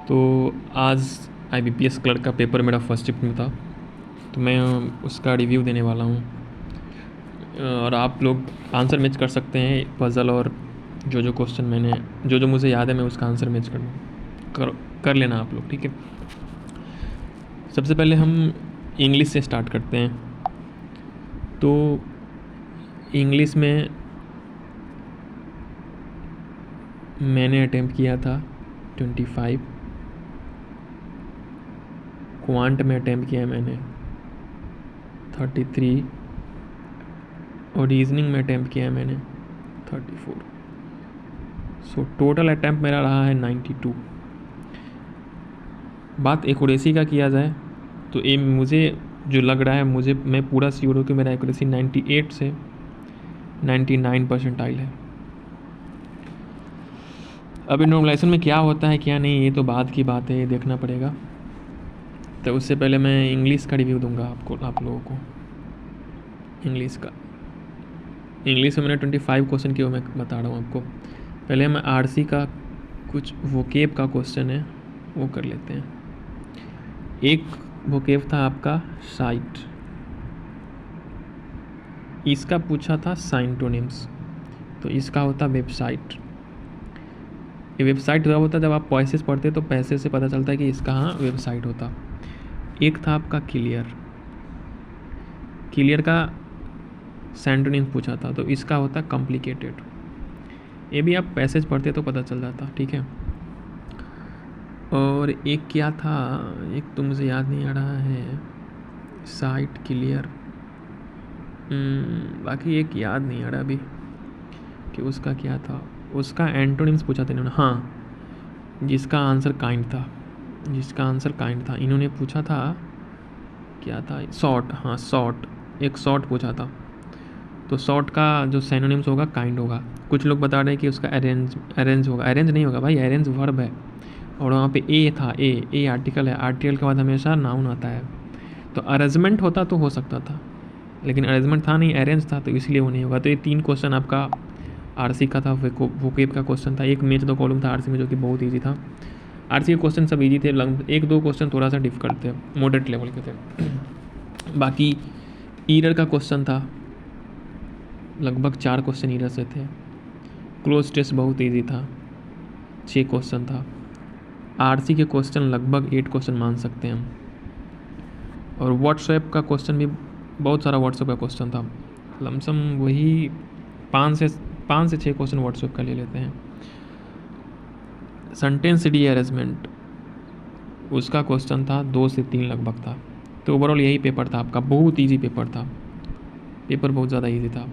तो आज IBPS clerk का पेपर मेरा फर्स्ट शिफ्ट में था, तो मैं उसका रिव्यू देने वाला हूँ। और आप लोग आंसर मैच कर सकते हैं पज़ल, और जो क्वेश्चन मैंने जो मुझे याद है मैं उसका आंसर मैच कर लेना आप लोग, ठीक है। सबसे पहले हम इंग्लिश से स्टार्ट करते हैं। तो इंग्लिश में मैंने अटेम्प्ट किया था 25। क्वांट में अटेम्प्ट किया मैंने 33, और रीजनिंग में अटेम्प्ट किया मैंने 34। सो टोटल अटैम्प्ट मेरा रहा है 92। बात एक्यूरेसी का किया जाए तो ये मुझे जो लग रहा है, मैं पूरा श्योर हूँ कि मेरा एक्यूरेसी 98 से 99 परसेंटाइल है। अब नॉर्मलाइजेशन में क्या होता है क्या नहीं, ये तो बाद की बात है, ये देखना पड़ेगा। तो उससे पहले मैं इंग्लिश का रिव्यू दूंगा आप लोगों को। इंग्लिश में मैंने 25 क्वेश्चन किए, मैं बता रहा हूँ आपको। पहले मैं आरसी का कुछ वोकेब का क्वेश्चन है वो कर लेते हैं। एक वोकेब था आपका साइट, इसका पूछा था साइंटोनिम्स, तो इसका होता वेबसाइट। ये वेबसाइट क्या होता है, जब आप पैसेज पढ़ते तो पैसे से पता चलता है कि इसका हाँ वेबसाइट होता। एक था आपका क्लियर का सेंटोनिम्स पूछा था, तो इसका होता कॉम्प्लिकेटेड। ये भी आप पैसेज पढ़ते तो पता चल जाता, ठीक है। और एक क्या था, एक तो मुझे याद नहीं आ रहा है, साइट क्लियर, बाकी एक याद नहीं आ रहा अभी कि उसका क्या था। उसका एंटोनिम्स पूछा था इन्होंने, हाँ, जिसका आंसर काइंड था। इन्होंने पूछा था क्या था, शॉर्ट, हाँ शॉर्ट, एक शॉर्ट पूछा था। तो शॉर्ट का जो सिनोनिम्स होगा काइंड होगा। कुछ लोग बता रहे हैं कि उसका अरेंज होगा। अरेंज नहीं होगा भाई, अरेंज वर्ब है, और वहाँ पे ए था, ए आर्टिकल है। आर्टिकल के बाद हमेशा नाउन आता है। तो अरेंजमेंट होता तो हो सकता था, लेकिन अरेंजमेंट था नहीं, अरेंज था, तो इसलिए वो नहीं होगा। तो ये 3 क्वेश्चन आपका आरसी का था, वोकेब का क्वेश्चन था। एक मैच 2 कॉलम था आरसी में, जो कि बहुत ईजी था। आरसी के क्वेश्चन सब ईजी थे, 1-2 क्वेश्चन थोड़ा सा डिफिकल्ट थे, मॉडरेट लेवल के थे। बाकी ईरर का क्वेश्चन था, लगभग 4 क्वेश्चन ईरर से थे। क्लोज टेस्ट बहुत ईजी था, 6 क्वेश्चन था। आरसी के क्वेश्चन लगभग 8 क्वेश्चन मान सकते हैं हम। और व्हाट्सएप का क्वेश्चन भी बहुत सारा व्हाट्सएप का क्वेश्चन था, लमसम वही 5 से 6 क्वेश्चन व्हाट्सएप का ले लेते हैं। सेंटेंस रीअरेंजमेंट, उसका क्वेश्चन था 2 से 3 लगभग था। तो ओवरऑल यही पेपर था आपका, बहुत ईजी पेपर था, पेपर बहुत ज़्यादा ईजी था।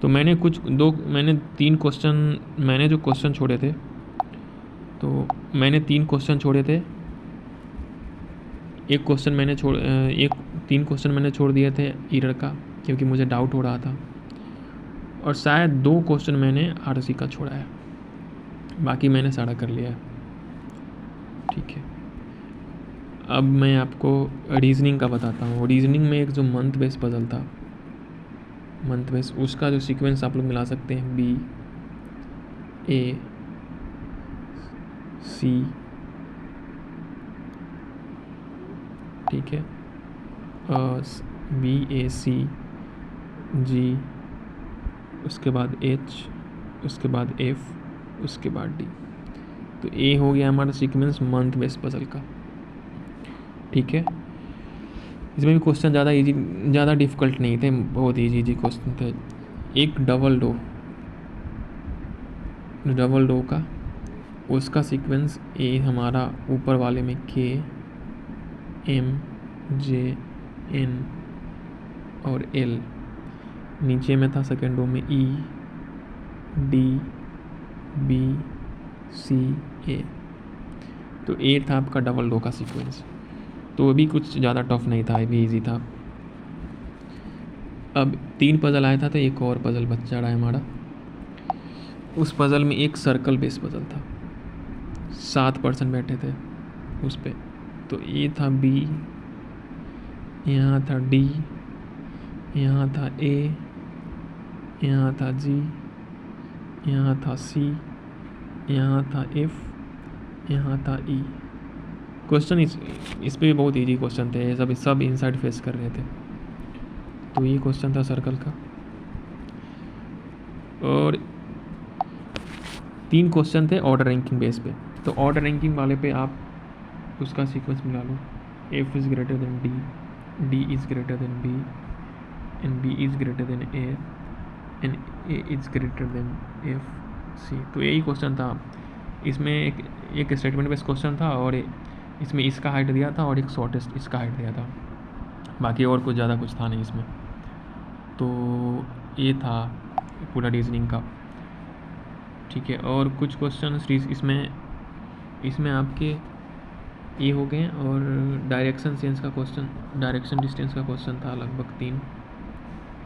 तो मैंने 3 क्वेश्चन, मैंने जो क्वेश्चन छोड़े थे, तो मैंने 3 क्वेश्चन छोड़े थे। एक 3 क्वेश्चन मैंने छोड़ दिए थे ईरर का, क्योंकि मुझे डाउट हो रहा था। और शायद 2 क्वेश्चन मैंने आरसी का छोड़ा है, बाकी मैंने सारा कर लिया है, ठीक है। अब मैं आपको रीजनिंग का बताता हूँ। रीजनिंग में एक जो मंथ बेस पजल था, मंथ बेस, उसका जो सीक्वेंस आप लोग मिला सकते हैं, बी ए सी, ठीक है, बी ए सी जी, उसके बाद एच, उसके बाद एफ, उसके बाद डी। तो ए हो गया हमारा सीक्वेंस मंथ बेस पजल का, ठीक है। इसमें भी क्वेश्चन ज़्यादा डिफ़िकल्ट नहीं थे, बहुत इजी क्वेश्चन थे। एक डबल डो का, उसका सीक्वेंस ए हमारा ऊपर वाले में के एम जे एन और एल, नीचे में था सेकेंड रो में ई डी बी सी ए। तो ए था आपका डबल डो का सीक्वेंस, तो वो भी कुछ ज़्यादा टफ नहीं था, ये भी ईजी था। अब 3 पज़ल आया था, तो एक और पज़ल बच्चा रहा है हमारा। उस पज़ल में एक सर्कल बेस पज़ल था, 7 पर्सन बैठे थे उस पर। तो ए था बी, यहाँ था डी, यहाँ था ए, यहाँ था जी, यहाँ था सी, यहाँ था एफ, यहाँ था ई। क्वेश्चन इस पे भी बहुत इजी क्वेश्चन थे, ये सब इनसाइड फेस कर रहे थे। तो ये क्वेश्चन था सर्कल का। और 3 क्वेश्चन थे ऑर्डर रैंकिंग बेस पे। तो ऑर्डर रैंकिंग वाले पे आप उसका सीक्वेंस मिला लो, F is greater than D, D is greater than B, and B is greater than A, and A is greater than F C. तो यही क्वेश्चन था। इसमें एक स्टेटमेंट बेस्ड क्वेश्चन था, और इसमें इसका हाइट दिया था और एक शॉर्टेस्ट इसका हाइट दिया था, बाकी और कुछ ज़्यादा कुछ था नहीं इसमें। तो ये था पूरा रीजनिंग का, ठीक है। और कुछ क्वेश्चन इसमें आपके ये हो गए। और डायरेक्शन सेंस का क्वेश्चन, डायरेक्शन डिस्टेंस का क्वेश्चन था लगभग 3,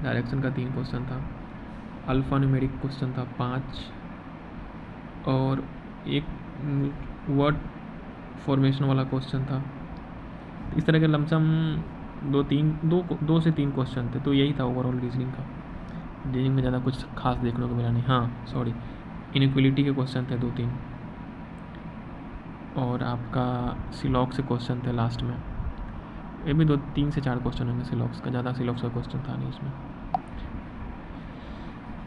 डायरेक्शन का 3 क्वेश्चन था। अल्फ़ा न्यूमेरिक क्वेश्चन था 5, और एक वर्ड फॉर्मेशन वाला क्वेश्चन था। इस तरह के लमसम 2 से 3 क्वेश्चन थे। तो यही था ओवरऑल रीजनिंग का। रीजनिंग में ज़्यादा कुछ खास देखने को मिला नहीं। हाँ सॉरी, इनइक्वलिटी के क्वेश्चन थे 2-3, और आपका सिलॉक से क्वेश्चन थे लास्ट में। ये भी 3 से 4 क्वेश्चन होंगे सिलॉक्स का, ज़्यादा सिलॉक्स का क्वेश्चन था नहीं इसमें।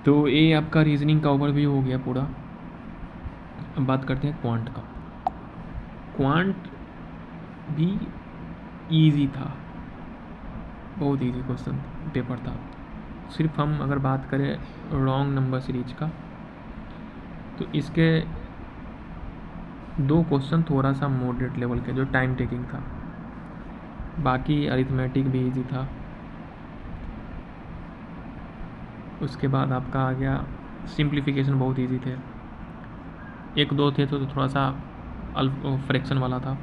तो ये आपका रीजनिंग का ओवरव्यू हो गया पूरा। अब बात करते हैं क्वांट का। क्वांट भी इजी था, बहुत इजी क्वेश्चन पेपर था। सिर्फ हम अगर बात करें रॉन्ग नंबर सीरीज का, तो इसके 2 क्वेश्चन थोड़ा सा मॉडरेट लेवल के, जो टाइम टेकिंग था। बाकी अरिथमेटिक भी इजी था। उसके बाद आपका आ गया सिंप्लीफिकेशन, बहुत इजी थे। 1-2 थे तो थोड़ा सा फ्रैक्शन वाला था।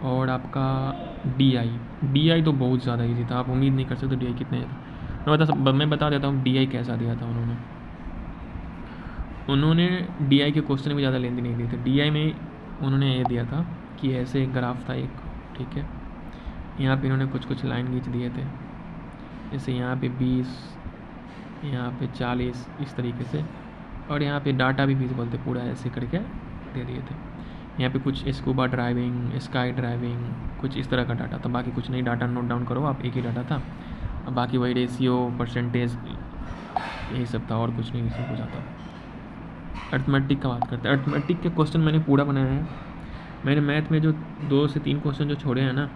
और आपका डी आई तो बहुत ज़्यादा इजी था, आप उम्मीद नहीं कर सकते डी आई कितने। मैं बता देता हूँ डी आई कैसा दिया था उन्होंने डी आई के क्वेश्चन भी ज़्यादा लेंथी नहीं दिए थे। डी आई में उन्होंने ये दिया था कि ऐसे एक ग्राफ था एक, ठीक है। यहाँ पे इन्होंने कुछ लाइन खींच दिए थे, जैसे यहाँ पे 20, यहाँ पे 40, इस तरीके से। और यहाँ पे डाटा भी विजिबल थे, पूरा ऐसे करके दे दिए थे। यहाँ पे कुछ स्कूबा ड्राइविंग, स्काई ड्राइविंग, कुछ इस तरह का डाटा था। बाकी कुछ नहीं, डाटा नोट डाउन करो आप, एक ही डाटा था। और बाकी वही रेशियो, परसेंटेज, यही सब था, और कुछ नहीं इसमें कुछ आता। अर्थमेटिक का बात करते हैं। अर्थमेटिक के क्वेश्चन मैंने पूरा बनाया है। मैंने मैथ में जो 2 से 3 क्वेश्चन जो छोड़े हैं ना,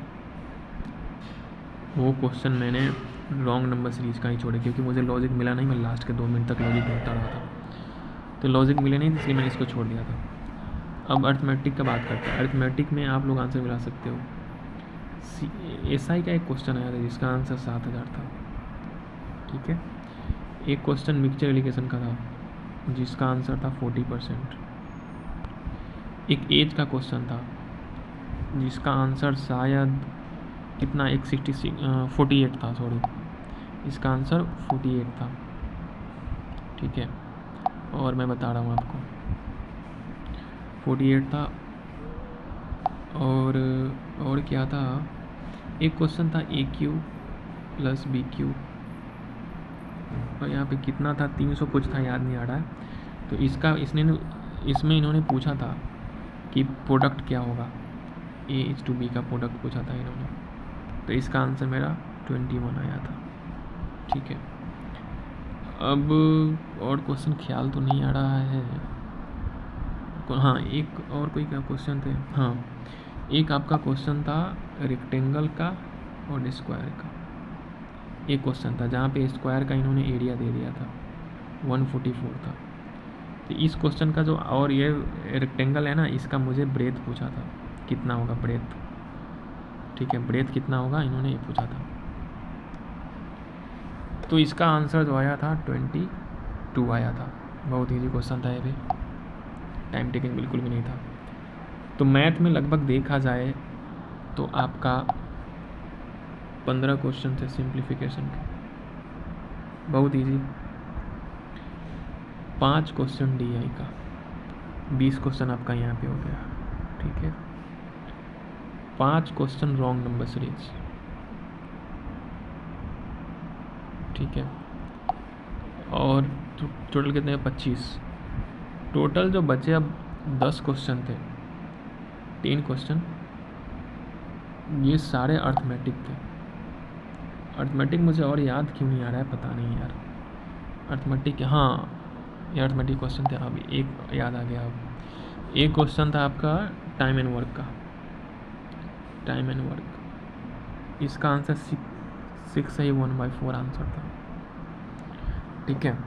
वो क्वेश्चन मैंने रॉन्ग नंबर सीरीज का ही छोड़े, क्योंकि मुझे लॉजिक मिला नहीं। मैं लास्ट के 2 मिनट तक लॉजिक ढूंढता रहा था, तो लॉजिक मिले नहीं, इसलिए मैंने इसको छोड़ दिया था। अब अर्थमेटिक का बात करते हैं। अर्थमेटिक में आप लोग आंसर मिला सकते हो। SI का एक क्वेश्चन आया था जिसका आंसर 7000 था, ठीक है। एक क्वेश्चन मिक्सचर एलिगेशन का था जिसका आंसर था 40%। एक एज का क्वेश्चन था जिसका आंसर शायद कितना, 48 था, सॉरी, इसका आंसर 48 था, ठीक है। और मैं बता रहा हूँ आपको 48 था। और क्या था, एक क्वेश्चन था AQ + BQ, और यहाँ पे कितना था, 300 कुछ था, याद नहीं आ रहा है। तो इसमें इन्होंने पूछा था कि प्रोडक्ट क्या होगा, A/B का प्रोडक्ट पूछा था इन्होंने। तो इसका आंसर मेरा 21 आया था, ठीक है। अब और क्वेश्चन ख्याल तो नहीं आ रहा है। हाँ, एक और कोई क्या क्वेश्चन थे। हाँ, एक आपका क्वेश्चन था रेक्टेंगल का और स्क्वायर का। एक क्वेश्चन था जहाँ पे स्क्वायर का इन्होंने एरिया दे दिया था, 144 था। तो इस क्वेश्चन का जो, और ये रेक्टेंगल है ना, इसका मुझे ब्रेथ पूछा था, कितना होगा ब्रेथ, ठीक है। ब्रेथ कितना होगा इन्होंने ये पूछा था। तो इसका आंसर जो आया था 22 आया था। बहुत ईजी क्वेश्चन था ये भी, टाइम टेकिंग बिल्कुल भी नहीं था। तो मैथ में लगभग देखा जाए तो आपका 15 क्वेश्चन थे सिंप्लीफिकेशन के, बहुत ईजी। 5 क्वेश्चन DI का, 20 क्वेश्चन आपका यहाँ पे हो गया, ठीक है। 5 क्वेश्चन रॉन्ग नंबर सीरीज, ठीक है। और टोटल कितने, 25 टोटल जो बचे। अब 10 क्वेश्चन थे, 10 क्वेश्चन, ये सारे अर्थमेटिक थे। अर्थमेटिक मुझे और याद क्यों नहीं आ रहा है पता नहीं यार। अर्थमेटिक, हाँ ये अर्थमेटिक क्वेश्चन थे। अब एक याद आ गया। अब एक क्वेश्चन था आपका टाइम एंड वर्क का, टाइम एंड वर्क, इसका आंसर 6 है, 1/4 आंसर था। ठीक है,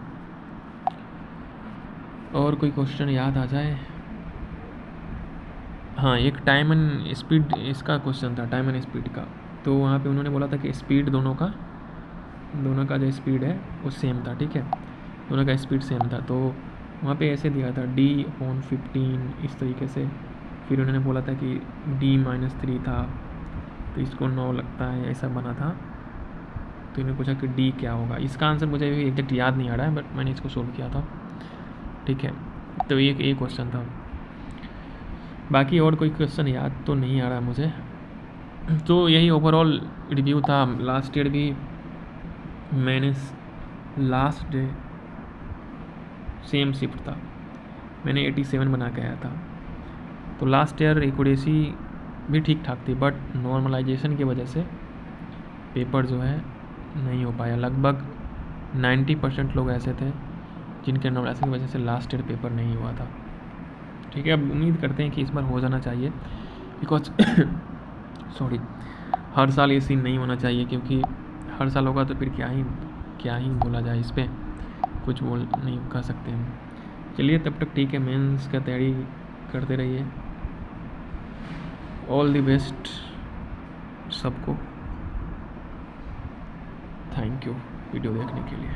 और कोई क्वेश्चन याद आ जाए? हाँ, एक टाइम एंड स्पीड इसका क्वेश्चन था, टाइम एंड स्पीड का। तो वहाँ पे उन्होंने बोला था कि स्पीड दोनों का जो स्पीड है वो सेम था। ठीक है, दोनों का स्पीड सेम था। तो वहाँ पे ऐसे दिया था d/15 इस तरीके से। फिर उन्होंने बोला था कि d-3 था, तो इसको 9 लगता है, ऐसा बना था। तो इन्होंने पूछा कि d क्या होगा। इसका आंसर मुझे एग्जैक्ट याद नहीं आ रहा है, बट मैंने इसको सोल्व किया था। ठीक है, तो एक क्वेश्चन था। बाकी और कोई क्वेश्चन याद तो नहीं आ रहा है मुझे। तो यही ओवरऑल रिव्यू था। लास्ट ईयर भी मैंने लास्ट डे सेम शिफ्ट था, मैंने 87 बना के आया था। तो लास्ट ईयर एक्यूरेसी भी ठीक ठाक थी, बट नॉर्मलाइजेशन की वजह से पेपर जो है नहीं हो पाया। लगभग 90% लोग ऐसे थे जिनके नॉर्मलाइजेशन की वजह से लास्ट ईयर पेपर नहीं हुआ था। ठीक है, अब उम्मीद करते हैं कि इस बार हो जाना चाहिए, बिकॉज सॉरी, हर साल ये सीन नहीं होना चाहिए, क्योंकि हर साल होगा तो फिर क्या ही बोला जाए, इस पर कुछ बोल नहीं कर सकते हम। चलिए तब तक ठीक है, मेंस का तैयारी करते रहिए। ऑल द बेस्ट सबको। थैंक यू वीडियो देखने के लिए।